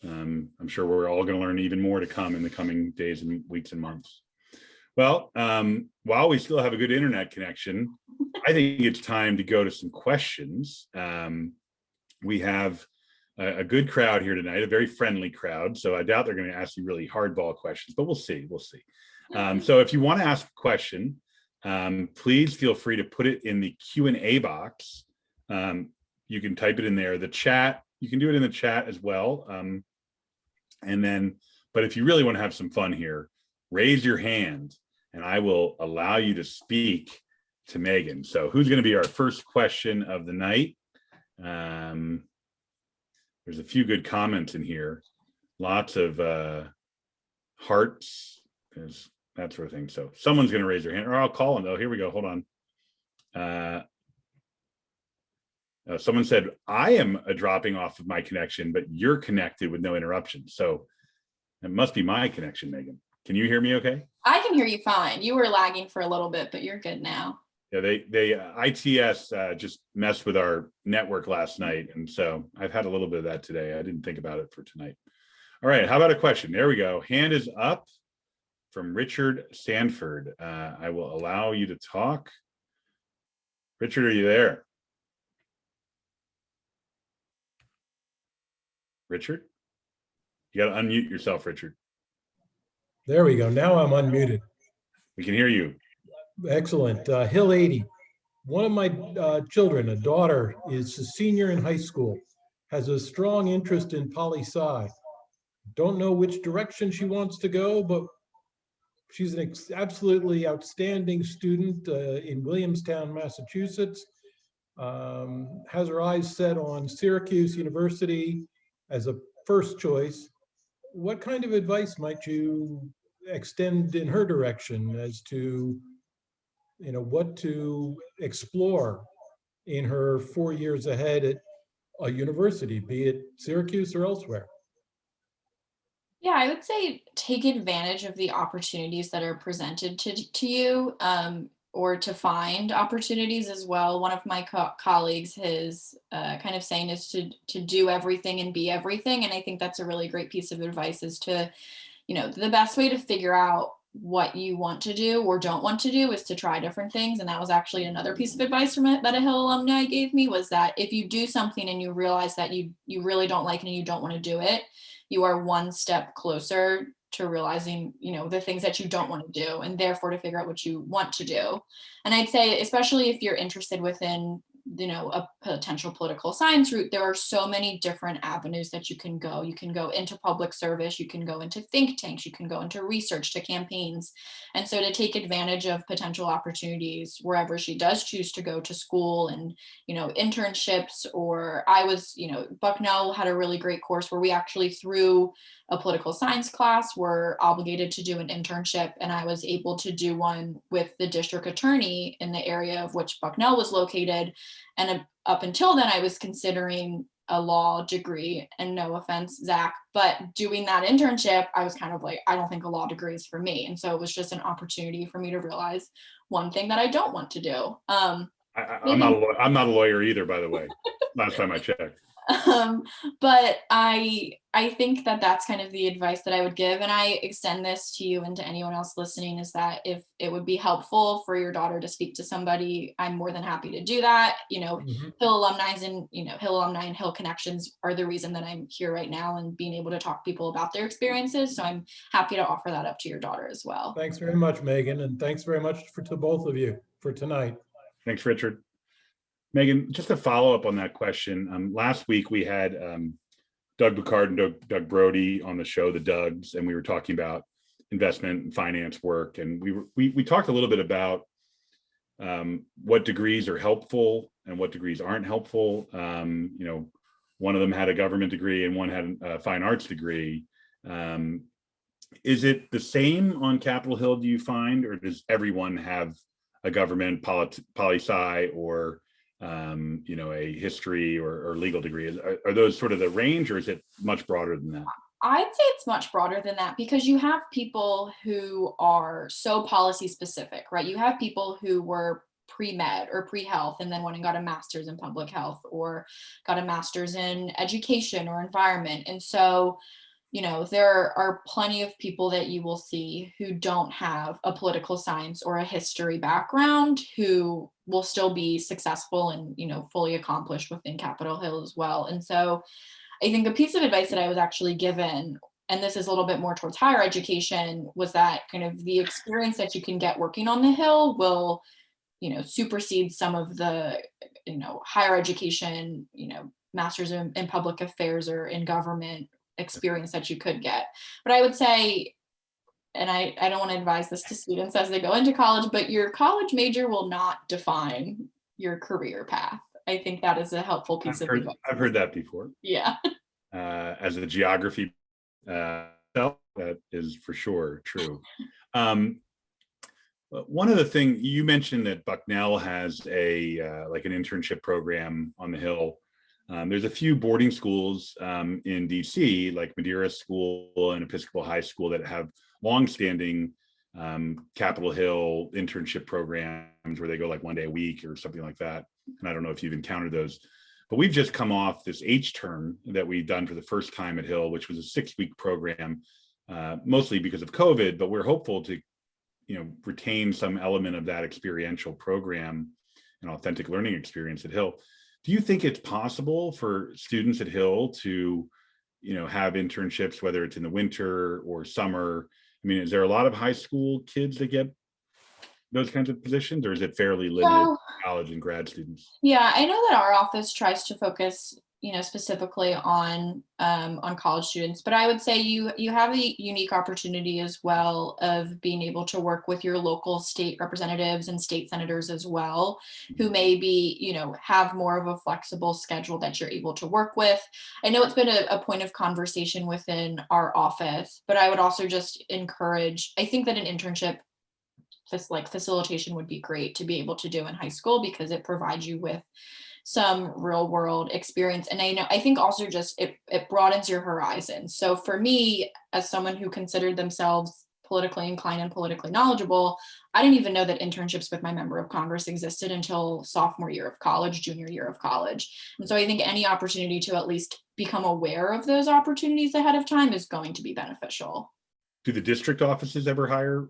I'm sure we're all going to learn even more to come in the coming days and weeks and months. Well, while we still have a good internet connection, I think it's time to go to some questions. We have a good crowd here tonight, a very friendly crowd. So I doubt they're going to ask you really hardball questions, but we'll see. So if you want to ask a question, please feel free to put it in the Q&A box. You can type it in there. The chat, you can do it in the chat as well. But if you really want to have some fun here, raise your hand and I will allow you to speak to Megan. So who's going to be our first question of the night? There's a few good comments in here. Lots of hearts, that sort of thing. So someone's going to raise their hand, or I'll call them though. Here we go. Hold on. Someone said, I am dropping off of my connection, but you're connected with no interruption. So it must be my connection, Megan. Can you hear me okay? I can hear you fine. You were lagging for a little bit, but you're good now. Yeah, ITS just messed with our network last night. And so I've had a little bit of that today. I didn't think about it for tonight. All right, how about a question? There we go. Hand is up from Richard Sanford. I will allow you to talk. Richard, are you there? Richard? You got to unmute yourself, Richard. There we go. Now I'm unmuted. We can hear you. Excellent. Hill 80. One of my children, a daughter, is a senior in high school, has a strong interest in poli-sci. don't know which direction she wants to go, but she's an absolutely outstanding student in Williamstown, Massachusetts. Has her eyes set on Syracuse University as a first choice. What kind of advice might you extend in her direction as to, what to explore in her 4 years ahead at a university, be it Syracuse or elsewhere? Yeah, I would say take advantage of the opportunities that are presented to you, or to find opportunities as well. One of my colleagues, his kind of saying is to do everything and be everything, and I think that's a really great piece of advice. Is to, the best way to figure out what you want to do or don't want to do is to try different things. And that was actually another piece of advice from it that a Hill alumni gave me, was that if you do something and you realize that you really don't like it and you don't want to do it, you are one step closer to realizing, the things that you don't want to do, and therefore to figure out what you want to do. And I'd say, especially if you're interested within, a potential political science route, there are so many different avenues that you can go. You can go into public service, you can go into think tanks, you can go into research, to campaigns. And so to take advantage of potential opportunities wherever she does choose to go to school, and, internships, or Bucknell had a really great course where we actually, through a political science class, were obligated to do an internship, and I was able to do one with the district attorney in the area of which Bucknell was located. And up until then, I was considering a law degree, and no offense, Zach, but doing that internship, I was kind of like, I don't think a law degree is for me. And so it was just an opportunity for me to realize one thing that I don't want to do. I'm not a lawyer either, by the way. Last time I checked. But I think that that's kind of the advice that I would give, and I extend this to you and to anyone else listening, is that if it would be helpful for your daughter to speak to somebody, I'm more than happy to do that. Mhm. Hill alumni and Hill connections are the reason that I'm here right now, and being able to talk to people about their experiences. So I'm happy to offer that up to your daughter as well. Thanks very much, Megan, and thanks very much to both of you for tonight. Thanks, Richard. Megan, just to follow up on that question, last week we had Doug Boucard and Doug Brody on the show, the Dougs, and we were talking about investment and finance work. And we talked a little bit about what degrees are helpful and what degrees aren't helpful. One of them had a government degree and one had a fine arts degree. Is it the same on Capitol Hill, do you find, or does everyone have a government, poli-sci, or a history or legal degree? Are those sort of the range, or is it much broader than that? I'd say it's much broader than that, because you have people who are so policy specific, right? You have people who were pre-med or pre-health and then went and got a master's in public health, or got a master's in education or environment. And so, there are plenty of people that you will see who don't have a political science or a history background, who will still be successful and, fully accomplished within Capitol Hill as well. And so I think a piece of advice that I was actually given, and this is a little bit more towards higher education, was that kind of the experience that you can get working on the Hill will, supersede some of the, higher education, master's in public affairs or in government experience that you could get. But I would say, and I don't want to advise this to students as they go into college, but your college major will not define your career path. I think that is a helpful piece of advice. I've heard that before. Yeah. As a geography, that is for sure true. One of the things you mentioned, that Bucknell has like an internship program on the Hill. There's a few boarding schools in DC, like Madeira School and Episcopal High School, that have longstanding Capitol Hill internship programs where they go like 1 day a week or something like that. And I don't know if you've encountered those, but we've just come off this H-term that we've done for the first time at Hill, which was a 6-week program, mostly because of COVID, but we're hopeful to, retain some element of that experiential program and authentic learning experience at Hill. Do you think it's possible for students at Hill to, have internships, whether it's in the winter or summer? I mean, is there a lot of high school kids that get those kinds of positions, or is it fairly limited to college and grad students? Yeah, I know that our office tries to focus specifically on college students, but I would say you have a unique opportunity as well of being able to work with your local state representatives and state senators as well, who maybe, have more of a flexible schedule that you're able to work with. I know it's been a point of conversation within our office, but I would also just encourage, I think that an internship facilitation would be great to be able to do in high school because it provides you with some real world experience. And I think also just it broadens your horizon. So for me, as someone who considered themselves politically inclined and politically knowledgeable, I didn't even know that internships with my member of Congress existed until sophomore year of college, junior year of college. And so I think any opportunity to at least become aware of those opportunities ahead of time is going to be beneficial. Do the district offices ever hire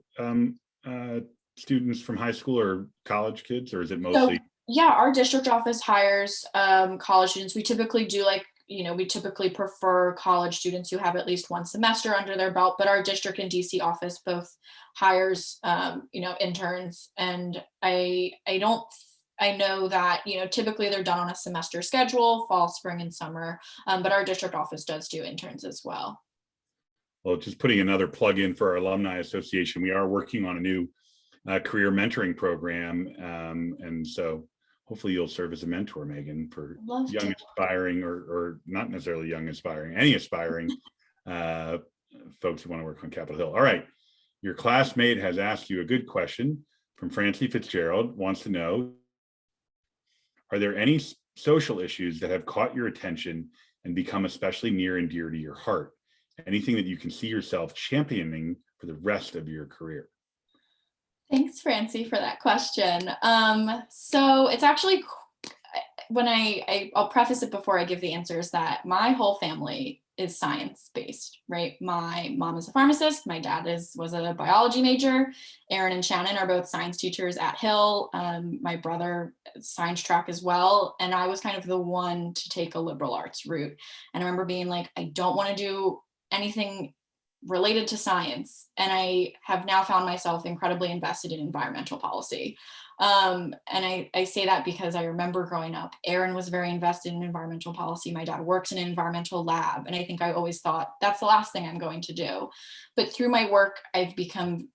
students from high school or college kids, or is it mostly? Yeah, our district office hires college students. We typically do we typically prefer college students who have at least one semester under their belt, but our district and DC office both hires, interns. And I know that, typically they're done on a semester schedule, fall, spring, and summer, but our district office does do interns as well. Well, just putting another plug in for our Alumni Association, we are working on a new career mentoring program. And so hopefully you'll serve as a mentor, Megan, for young aspiring or not necessarily young aspiring, any aspiring folks who want to work on Capitol Hill. All right. Your classmate has asked you a good question from Francie Fitzgerald, wants to know, are there any social issues that have caught your attention and become especially near and dear to your heart? Anything that you can see yourself championing for the rest of your career? Thanks, Francie, for that question. So it's actually, when I'll preface it before I give the answers, that my whole family is science-based, right? My mom is a pharmacist. My dad was a biology major. Aaron and Shannon are both science teachers at Hill. My brother, science track as well. And I was kind of the one to take a liberal arts route. And I remember being like, I don't want to do anything related to science. And I have now found myself incredibly invested in environmental policy. And I say that because I remember growing up, Aaron was very invested in environmental policy. My dad works in an environmental lab. And I think I always thought that's the last thing I'm going to do. But through my work, I've become,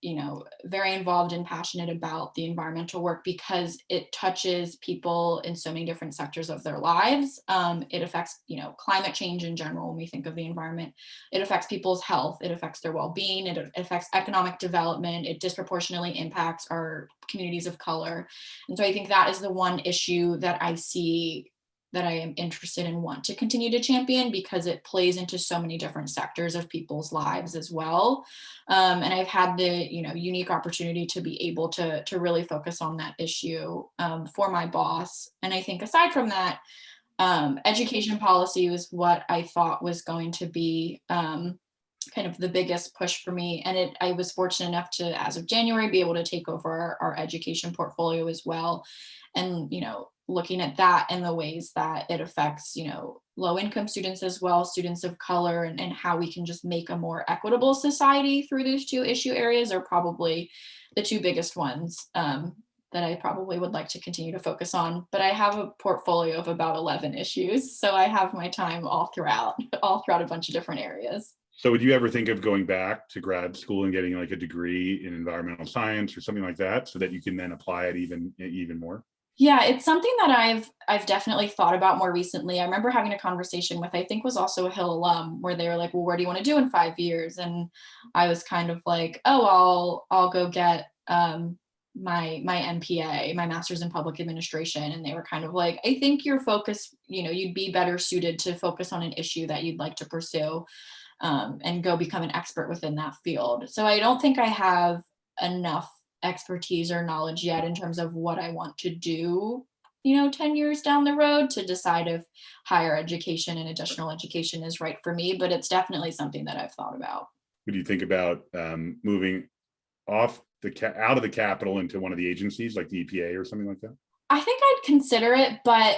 very involved and passionate about the environmental work because it touches people in so many different sectors of their lives. It affects, climate change in general. When we think of the environment, it affects people's health. It affects their well-being. It affects economic development. It disproportionately impacts our communities of color. And so I think that is the one issue that I see that I am interested in, want to continue to champion, because it plays into so many different sectors of people's lives as well. And I've had the unique opportunity to be able to really focus on that issue for my boss. And I think aside from that, education policy was what I thought was going to be kind of the biggest push for me. And I was fortunate enough to, as of January, be able to take over our education portfolio as well. And, looking at that and the ways that it affects, low income students as well, students of color, and how we can just make a more equitable society through those two issue areas are probably the two biggest ones that I probably would like to continue to focus on. But I have a portfolio of about 11 issues. So I have my time all throughout a bunch of different areas. So would you ever think of going back to grad school and getting like a degree in environmental science or something like that, so that you can then apply it even more? Yeah, it's something that I've definitely thought about more recently. I remember having a conversation with, I think was also a Hill alum, where they were like, well, where do you want to do in 5 years? And I was kind of like, oh, I'll go get my MPA, my master's in public administration. And they were kind of like, I think your focus, you'd be better suited to focus on an issue that you'd like to pursue and go become an expert within that field. So I don't think I have enough expertise or knowledge yet in terms of what I want to do, 10 years down the road, to decide if higher education and additional education is right for me. But it's definitely something that I've thought about. Would you think about moving out of the Capitol into one of the agencies like the EPA or something like that? I think I'd consider it, but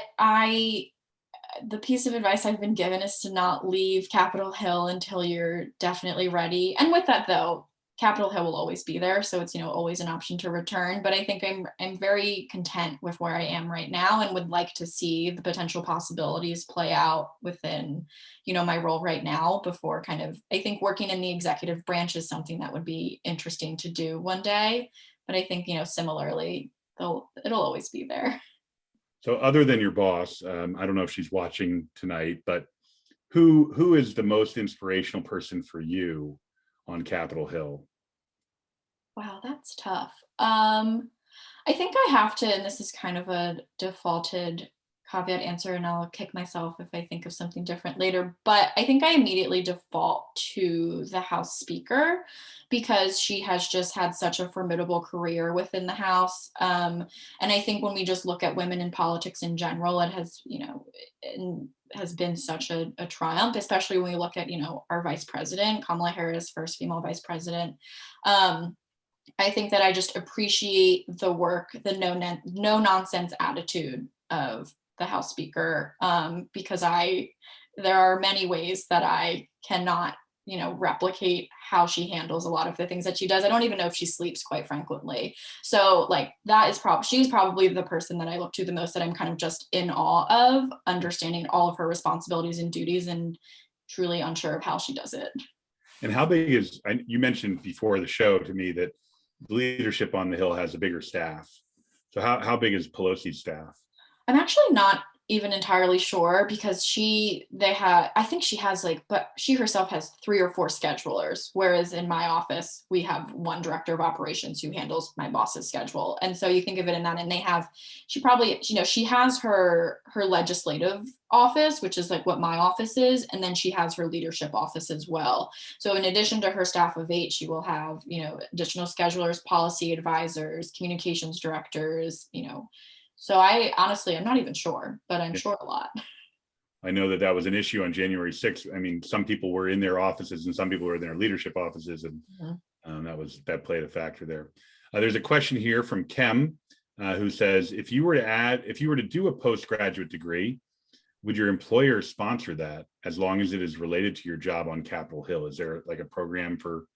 the piece of advice I've been given is to not leave Capitol Hill until you're definitely ready. And with that, though, Capitol Hill will always be there, so it's, always an option to return. But I think I'm very content with where I am right now, and would like to see the potential possibilities play out within, my role right now before I think working in the executive branch is something that would be interesting to do one day. But I think, similarly, it'll always be there. So other than your boss, I don't know if she's watching tonight, but who is the most inspirational person for you on Capitol Hill? Wow, that's tough. I think I have to, and this is kind of a defaulted caveat answer, and I'll kick myself if I think of something different later. But I think I immediately default to the House Speaker because she has just had such a formidable career within the House. And I think when we just look at women in politics in general, it has, has been such a triumph, especially when we look at, our Vice President, Kamala Harris, first female Vice President. I think that I just appreciate the work, the no nonsense attitude of the House Speaker, because there are many ways that I cannot, replicate how she handles a lot of the things that she does. I don't even know if she sleeps, quite frankly. So she's probably the person that I look to the most, that I'm kind of just in awe of, understanding all of her responsibilities and duties, and truly unsure of how she does it. And how big you mentioned before the show to me that the leadership on the Hill has a bigger staff. So how big is Pelosi's staff? I'm actually not even entirely sure, because but she herself has 3 or 4 schedulers, whereas in my office we have one director of operations who handles my boss's schedule. And so you think of it in that, and she has her legislative office, which is like what my office is, and then she has her leadership office as well. So in addition to her staff of 8, she will have, additional schedulers, policy advisors, communications directors, So I'm not even sure, but I'm sure a lot. I know that was an issue on January 6th. I mean, some people were in their offices and some people were in their leadership offices, and that played a factor there. There's a question here from Kem, who says, if you were to do a postgraduate degree, would your employer sponsor that as long as it is related to your job on Capitol Hill? Is there like a program for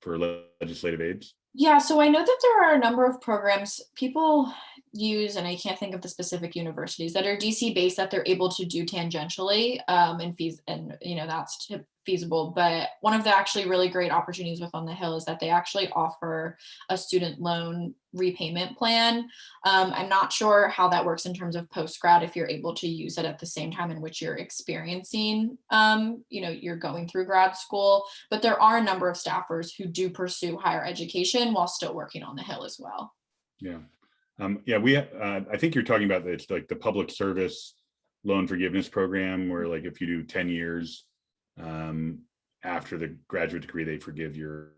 legislative aides? Yeah, so I know that there are a number of programs people use, and I can't think of the specific universities that are DC based, that they're able to do tangentially, and fees, and that's feasible. But one of the actually really great opportunities with On the Hill is that they actually offer a student loan repayment plan. I'm not sure how that works in terms of post-grad, if you're able to use it at the same time in which you're experiencing, you're going through grad school, but there are a number of staffers who do pursue higher education while still working on the Hill as well. Yeah. I think you're talking about it's like the public service loan forgiveness program, where like if you do 10 years after the graduate degree, they forgive your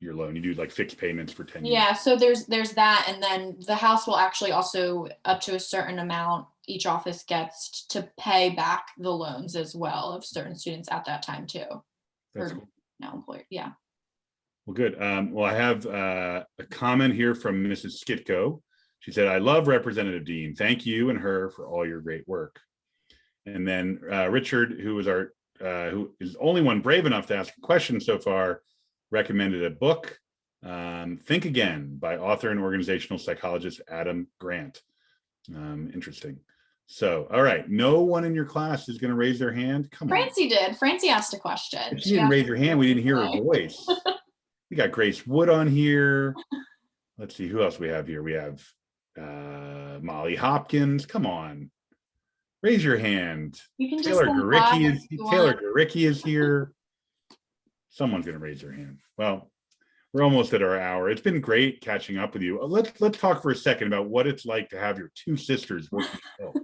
loan. You do like fixed payments for 10 years. Yeah, so there's that, and then the House will actually also, up to a certain amount, each office gets to pay back the loans as well of certain students at that time too. That's cool. Now employer, yeah. Well, good. Well, I have a comment here from Mrs. Skitko. She said, I love Representative Dean. Thank you and her for all your great work. And then Richard, who is the only one brave enough to ask a question so far, recommended a book, Think Again, by author and organizational psychologist Adam Grant. Interesting. So, all right, no one in your class is going to raise their hand. Come on. Francie did. Francie asked a question. She didn't raise her hand. We didn't hear her voice. We got Grace Wood on here. Let's see who else we have here. We have Molly Hopkins. Come on, raise your hand. You can Taylor just Garicki is here. Someone's going to raise their hand. Well, we're almost at our hour. It's been great catching up with you. Let's talk for a second about what it's like to have your 2 sisters working Hill.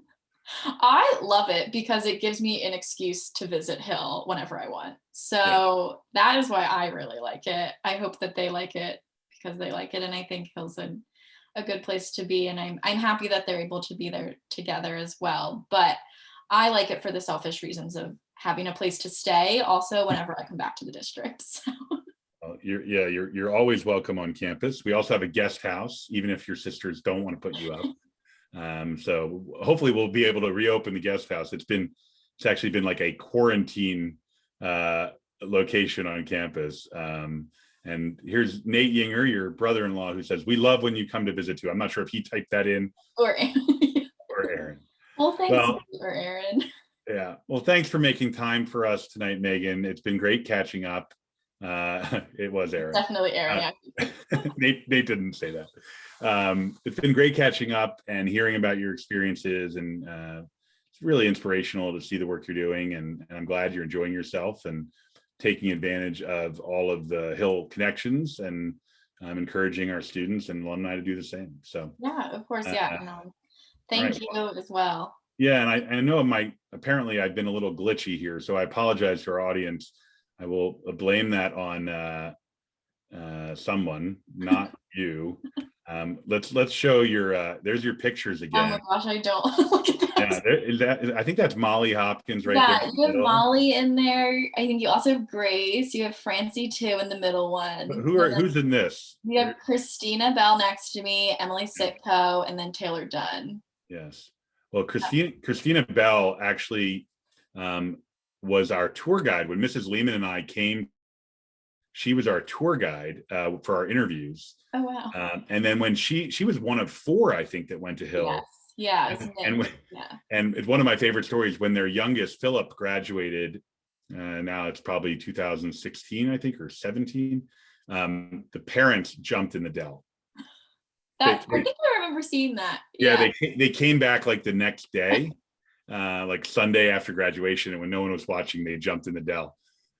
I love it because it gives me an excuse to visit Hill whenever I want. So That is why I really like it. I hope that they like it because they like it, and I think Hill's a good place to be, and I'm happy that they're able to be there together as well. But I like it for the selfish reasons of having a place to stay also whenever I come back to the district. So. You're always welcome on campus. We also have a guest house, even if your sisters don't want to put you up. So hopefully we'll be able to reopen the guest house. It's actually been like a quarantine location on campus. And here's Nate Yinger, your brother-in-law, who says, "We love when you come to visit too." I'm not sure if he typed that in Or or Aaron. well, thanks, Well, or Aaron. yeah. Well, thanks for making time for us tonight, Megan. It's been great catching up. It was Aaron. Definitely Aaron. Nate didn't say that. It's been great catching up and hearing about your experiences, and it's really inspirational to see the work you're doing. And I'm glad you're enjoying yourself and taking advantage of all of the Hill connections, and I'm encouraging our students and alumni to do the same. So Yeah, of course. Yeah. Thank right. you as well. Yeah, and I know apparently I've been a little glitchy here, so I apologize to our audience. I will blame that on someone, not you. Let's show your there's your pictures again. Oh my gosh, I don't look at that. Yeah, I think that's Molly Hopkins right there. Yeah, you have Molly in there. I think you also have Grace. You have Francie too in the middle one. Who's in this? You have Christina Bell next to me, Emily Sitko, and then Taylor Dunn. Yes. Well, Christina Bell actually was our tour guide when Mrs. Lehman and I came. She was our tour guide for our interviews. Oh wow! And then when she was one of 4, I think, that went to Hill. Yes. And it's one of my favorite stories when their youngest Philip graduated. Now it's probably 2016, I think, or 17. The parents jumped in the Dell. I think I remember seeing that. Yeah, they came back like the next day, like Sunday after graduation, and when no one was watching, they jumped in the Dell.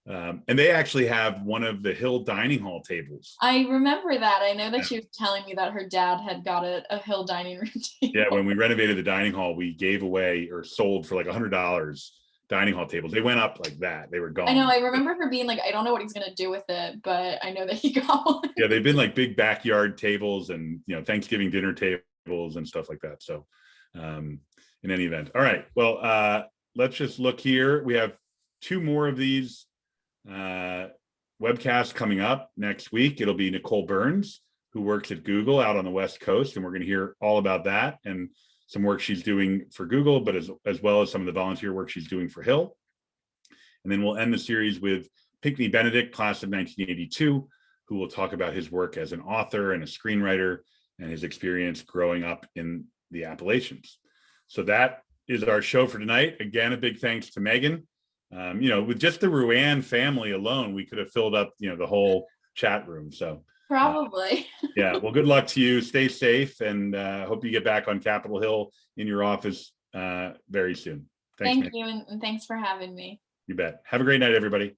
And they actually have one of the Hill dining hall tables. I remember that. I know that she was telling me that her dad had got a Hill dining room table. Yeah, when we renovated the dining hall, we gave away or sold for like $100 dining hall tables. They went up like that. They were gone. I know. I remember her being like, I don't know what he's going to do with it, but I know that he got one. Yeah, they've been like big backyard tables and, Thanksgiving dinner tables and stuff like that. So in any event. All right. Well, let's just look here. We have 2 more of these webcasts coming up next week. It'll be Nicole Burns, who works at Google out on the West Coast, and we're going to hear all about that and some work she's doing for Google, but as well as some of the volunteer work she's doing for Hill. And then we'll end the series with Pinckney Benedict, class of 1982, who will talk about his work as an author and a screenwriter and his experience growing up in the Appalachians. So that is our show for tonight. Again, a big thanks to Megan. With just the Ruane family alone, we could have filled up, the whole chat room. So probably. Yeah. Well, good luck to you. Stay safe, and hope you get back on Capitol Hill in your office very soon. Thank you, and thanks for having me. You bet. Have a great night, everybody.